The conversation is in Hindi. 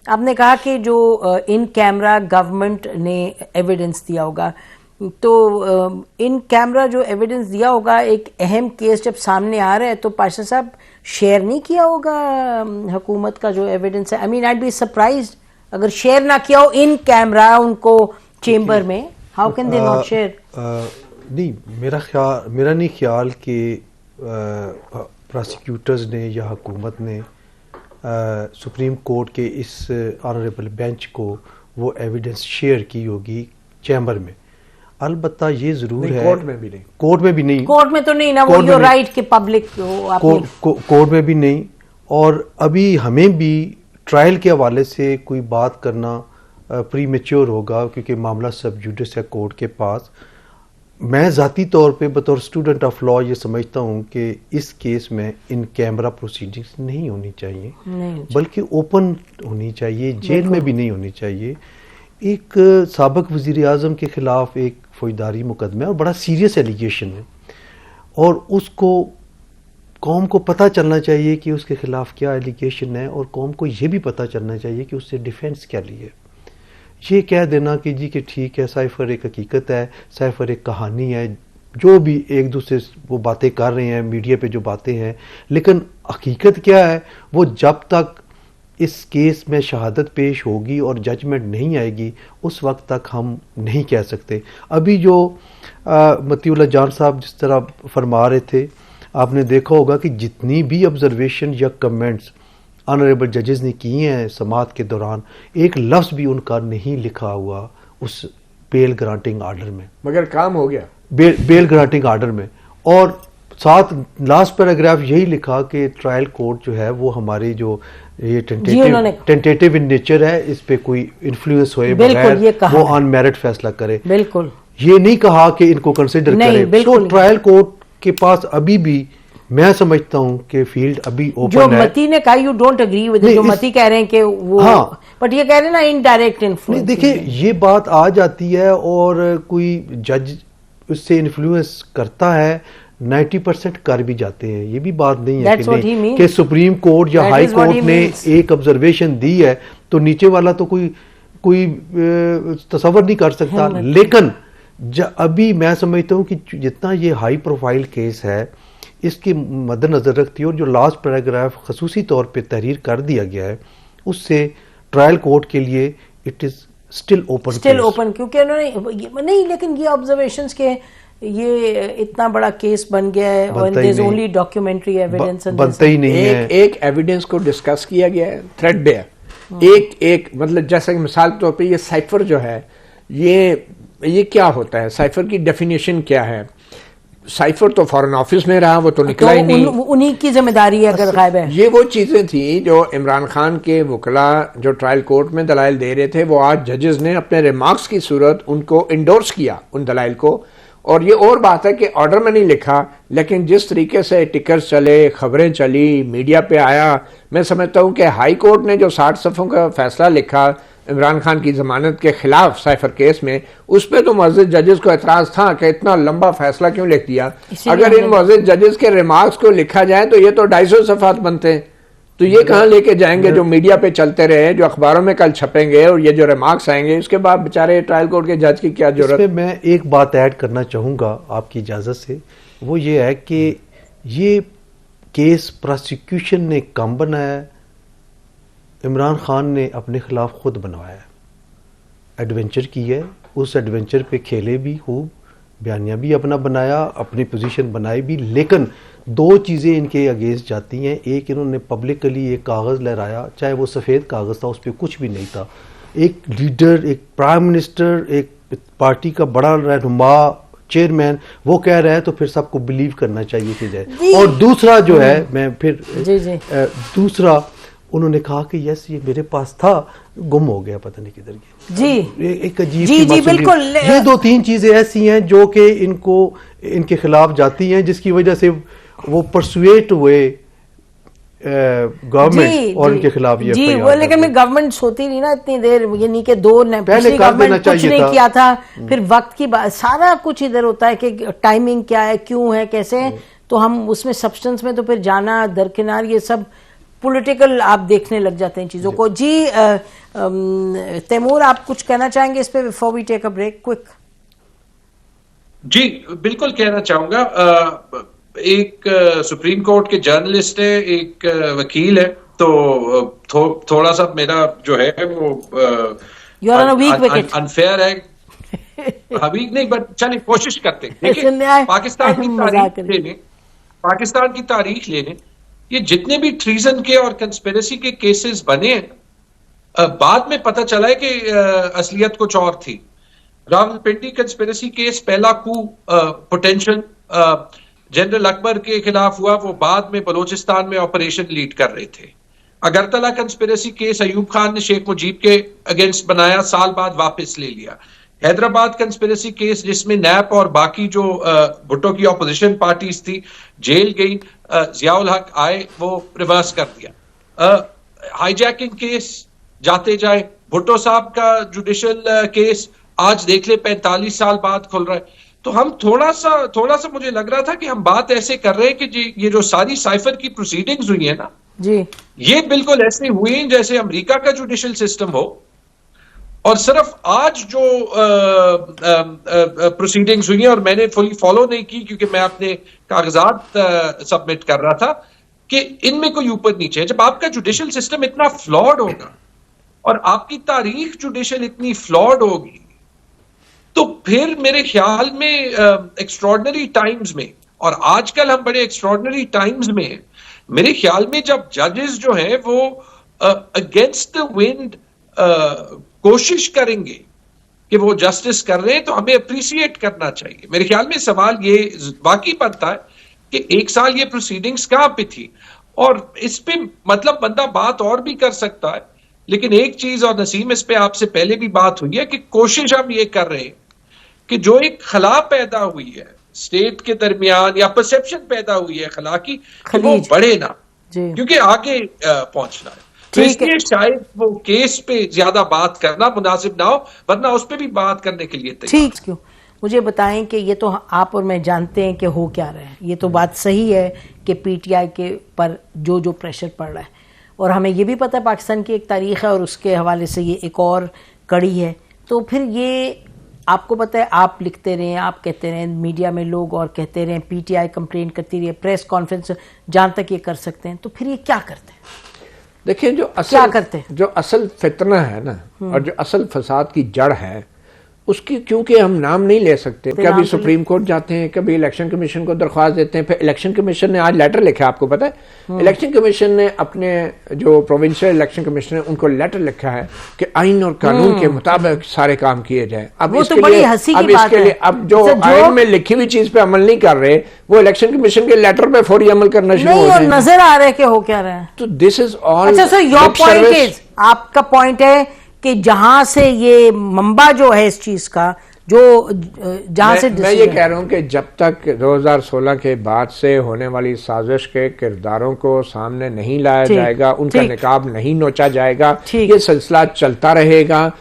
आपने कहा कि जो इन कैमरा गवर्नमेंट ने एविडेंस दिया होगा, तो इन कैमरा जो एविडेंस दिया होगा, एक अहम केस जब सामने आ रहा है तो पाशा साहब शेयर नहीं किया होगा हुकूमत का जो एविडेंस है? I mean I'd be surprised अगर शेयर ना किया हो इन कैमरा उनको चेंबर में, how can they not share? नहीं, मेरा नहीं ख्याल कि प्रोसिक्यूटर्स ने या हुकूमत ने सुप्रीम कोर्ट के इस ऑनरेबल बेंच को वो एविडेंस शेयर की होगी चैम्बर में। अलबत्ता ये जरूर है कोर्ट में भी नहीं, कोर्ट में तो नहीं ना, वो योर राइट कि पब्लिक कोर्ट में भी नहीं। और अभी हमें भी ट्रायल के हवाले से कोई बात करना प्रीमेच्योर होगा, क्योंकि मामला सब जुडिस है कोर्ट के पास। मैं ज़ाती तौर पे बतौर स्टूडेंट ऑफ लॉ ये समझता हूँ कि इस केस में इन कैमरा प्रोसीडिंग्स नहीं होनी चाहिए, बल्कि ओपन होनी चाहिए, जेल में भी नहीं होनी चाहिए। एक साबिक वज़ीर आज़म के ख़िलाफ़ एक फौजदारी मुकदमा है और बड़ा सीरियस एलिगेशन है, और उसको कौम को पता चलना चाहिए कि उसके ख़िलाफ़ क्या एलिगेशन है, और कौम को ये भी पता चलना चाहिए कि उससे डिफेंस क्या ली है। ये कह देना कि जी कि ठीक है साइफर एक हकीकत है, साइफर एक कहानी है, जो भी एक दूसरे वो बातें कर रहे हैं मीडिया पे जो बातें हैं, लेकिन हकीकत क्या है वो जब तक इस केस में शहादत पेश होगी और जजमेंट नहीं आएगी उस वक्त तक हम नहीं कह सकते। अभी जो मतीउल्लाह जान साहब जिस तरह फरमा रहे थे, आपने देखा होगा कि जितनी भी ऑब्जर्वेशन या कमेंट्स ऑनरेबल जजेस ने किए हैं समाअत के दौरान, एक लफ्ज़ भी उनका नहीं लिखा हुआ उस बेल ग्रांटिंग आर्डर में, मगर काम हो गया बेल ग्रांटिंग आर्डर में। और साथ लास्ट पैराग्राफ यही लिखा कि ट्रायल कोर्ट जो है वो हमारी जो ये टेंटेटिव इन नेचर है, इस पे कोई इन्फ्लुएंस होए बगैर वो ऑन मेरिट फैसला करे। बिल्कुल ये नहीं कहा कि इनको कंसिडर करे। तो ट्रायल कोर्ट के पास अभी भी मैं समझता हूं कि फील्ड अभी ओपन जो है। मती ने कहा यू डोंट एग्री विद, जो मती कह रहे हैं कि वो, हाँ, बट ये कह रहे हैं ना इनडायरेक्ट इन्फ्लुएंस। देखिए ये बात आ जाती है और कोई जज उससे इन्फ्लुएंस करता है, 90% कर भी जाते हैं। ये भी बात नहीं है कि सुप्रीम कोर्ट या हाई कोर्ट ने एक ऑब्जर्वेशन दी है तो नीचे वाला तो कोई तसव्वुर नहीं कर सकता। लेकिन अभी मैं समझता हूँ कि जितना ये हाई प्रोफाइल केस है इसके मद्देनजर रखती है, और जो लास्ट पैराग्राफ खसूसी तौर पे तहरीर कर दिया गया है उससे ट्रायल कोर्ट के लिए इट इज स्टिल ओपन, क्योंकि उन्होंने नहीं, लेकिन ये ऑब्जर्वेशंस के ये इतना बड़ा केस बन गया है और there is only documentary evidence, बनता ही नहीं है। एक एविडेंस को डिस्कस किया गया है थ्रेडबेयर, एक मतलब जैसे कि मिसाल के तौर पे ये साइफर जो है ये क्या होता है, साइफर की डेफिनेशन क्या है? साइफर तो फॉरेन ऑफिस में रहा, वो तो निकला ही नहीं, उन्हीं की जिम्मेदारी है अगर गायब है। ये वो चीजें थी जो इमरान खान के वकला जो ट्रायल कोर्ट में दलाइल दे रहे थे, वो आज जजेस ने अपने रिमार्क्स की सूरत उनको इंडोर्स किया उन दलाइल को। और ये और बात है कि ऑर्डर में नहीं लिखा, लेकिन जिस तरीके से टिकर्स चले, खबरें चली, मीडिया पे आया, मैं समझता हूँ कि हाई कोर्ट ने जो 60 सफ़ों का फैसला लिखा इमरान खान की जमानत के खिलाफ साइफर केस में, उस पर तो मुअज़्ज़िज़ जजेस को एतराज था कि इतना लंबा फैसला क्यों लिख दिया। अगर इन मुअज़्ज़िज़ जजेस के रिमार्क्स को लिखा जाए तो ये तो 250 सफ़ात बनते हैं, तो ये कहाँ लेके जाएंगे जो मीडिया पे चलते रहे, जो अखबारों में कल छपेंगे, और ये जो रिमार्क्स आएंगे उसके बाद बेचारे ट्रायल कोर्ट के जज की क्या जरूरत। मैं एक बात ऐड करना चाहूँगा आपकी इजाज़त से, वो ये है कि ये केस प्रोसिक्यूशन ने कम बनाया, इमरान खान ने अपने खिलाफ खुद बनवाया, एडवेंचर की है, उस एडवेंचर पे खेले भी खूब, बयानिया भी अपना बनाया, अपनी पोजीशन बनाई भी। लेकिन दो चीज़ें इनके अगेंस्ट जाती हैं। एक, इन्होंने पब्लिकली एक कागज़ लहराया, चाहे वो सफ़ेद कागज़ था, उस पर कुछ भी नहीं था। एक लीडर, एक प्राइम मिनिस्टर, एक पार्टी का बड़ा रहनुमा, चेयरमैन, वो कह रहा है तो फिर सबको बिलीव करना चाहिए कि जाए। और दूसरा जो है, मैं फिर दूसरा उन्होंने कहा कि यस ये मेरे पास था, गुम हो गया, पता नहीं किधर गया। जी एक अजीब जी बिल्कुल। ये 2-3 चीजें ऐसी हैं जो कि इनके खिलाफ जाती हैं, जिसकी वजह से वो परसुएट हुए गवर्नमेंट और इनके खिलाफ ये जी वो। लेकिन मैं गवर्नमेंट सोती नहीं ना इतनी देर, ये नहीं कि पहले गवर्नमेंट कुछ नहीं किया था, फिर वक्त की बात, सारा कुछ इधर होता है कि टाइमिंग क्या है, क्यों है, कैसे है, तो हम उसमें सब्सटेंस में तो फिर जाना दरकिनार, ये सब पॉलिटिकल आप देखने लग जाते हैं चीजों को। जी तैमूर, आप कुछ कहना चाहेंगे इस पे before we take a break quick? जी बिल्कुल कहना चाहूंगा। एक सुप्रीम कोर्ट के जर्नलिस्ट है, एक वकील है, तो थोड़ा सा मेरा जो है वो you are on a weak wicket. Unfair है। वीक नहीं, बट चलिए कोशिश करते हैं। देखिए, पाकिस्तान की तारीख लेने ये जितने भी ट्रीजन के और कंस्पिरेसी के केसेस बने हैं, बाद में पता चला है कि असलियत कुछ और थी। रावलपिंडी कंस्पिरेसी केस पहला पोटेंशियल जनरल अकबर के खिलाफ हुआ, वो बाद में बलूचिस्तान में ऑपरेशन लीड कर रहे थे। अगरतला कंस्पिरेसी केस अयूब खान ने शेख मुजीब के अगेंस्ट बनाया, साल बाद वापस ले लिया। हैदराबाद कंस्पिरेसी केस जिसमें नैप और बाकी जो भुट्टो की ऑपोजिशन पार्टीज थी जेल गई, जियाउल हक आए, वो रिवर्स कर दिया। हाईजैकिंग केस जाते जाए, भुट्टो साहब का जुडिशियल केस आज देख ले 45 साल बाद खुल रहा है। तो हम थोड़ा सा मुझे लग रहा था कि हम बात ऐसे कर रहे हैं कि ये जो सारी साइफर की प्रोसीडिंग्स हुई है ना जी, ये बिल्कुल ऐसे हुई हैं जैसे अमेरिका का जुडिशियल सिस्टम हो, और सिर्फ आज जो प्रोसीडिंग्स हुई हैं, और मैंने फुली फॉलो नहीं की क्योंकि मैं अपने कागजात सबमिट कर रहा था, कि इनमें कोई ऊपर नीचे है। जब आपका जुडिशियल सिस्टम इतना फ्लॉड होगा और आपकी तारीख जुडिशियल इतनी फ्लॉड होगी, तो फिर मेरे ख्याल में एक्स्ट्रॉर्डनरी टाइम्स में, और आजकल हम बड़े एक्स्ट्रॉर्डनरी टाइम्स में हैं, मेरे ख्याल में जब जजेस जो हैं वो अगेंस्ट द विंड कोशिश करेंगे कि वो जस्टिस कर रहे हैं, तो हमें अप्रिशिएट करना चाहिए। मेरे ख्याल में सवाल ये वाकई बनता है कि एक साल ये प्रोसीडिंग्स कहां पे थी, और इस पे मतलब बंदा बात और भी कर सकता है, लेकिन एक चीज, और नसीम इस पे आपसे पहले भी बात हुई है, कि कोशिश हम ये कर रहे हैं कि जो एक खला पैदा हुई है स्टेट के दरमियान, या परसेप्शन पैदा हुई है खला की, कि वो बढ़े ना, क्योंकि आगे पहुंचना है। तो इसलिए शायद वो केस पे ज्यादा बात करना मुनासिब ना हो, वरना उस पर भी बात करने के लिए ठीक। क्यों, मुझे बताएं कि ये तो आप और मैं जानते हैं कि हो क्या रहा है। ये तो बात सही है कि पीटीआई के पर जो प्रेशर पड़ रहा है, और हमें ये भी पता है पाकिस्तान की एक तारीख है और उसके हवाले से ये एक और कड़ी है। तो फिर ये आपको पता है, आप लिखते रहे, आप कहते रहे, मीडिया में लोग और कहते रहे, पीटीआई कंप्लेन करती रही, प्रेस कॉन्फ्रेंस जहां तक ये कर सकते हैं, तो फिर ये क्या करते हैं? देखिए, जो असल फितना है ना, और जो असल फसाद की जड़ है, उसकी क्योंकि हम नाम नहीं ले सकते, कभी सुप्रीम कोर्ट जाते हैं, कभी इलेक्शन कमीशन को दरख्वास्त देते हैं, फिर इलेक्शन कमीशन ने आज लेटर लिखा, आपको पता है, इलेक्शन कमीशन ने अपने जो प्रोविंशियल इलेक्शन कमिश्नर है उनको लेटर लिखा है कि आइन और कानून के मुताबिक सारे काम किए जाए। अब इसके लिए अब जो आइन में लिखी हुई चीज पे अमल नहीं कर रहे, वो इलेक्शन कमीशन के लेटर पे फौरी अमल करना शुरू हो जाए। नजर आ रहा है कि हो क्या रहा है। तो दिस इज ऑल। अच्छा, सो योर पॉइंट इज, आपका पॉइंट है कि जहां से ये मंबा जो है इस चीज का, जो जहां से मैं ये कह रहा हूं कि जब तक 2016 के बाद से होने वाली साजिश के किरदारों को सामने नहीं लाया जाएगा, उनका निकाब नहीं नोचा जाएगा, ये सिलसिला चलता रहेगा।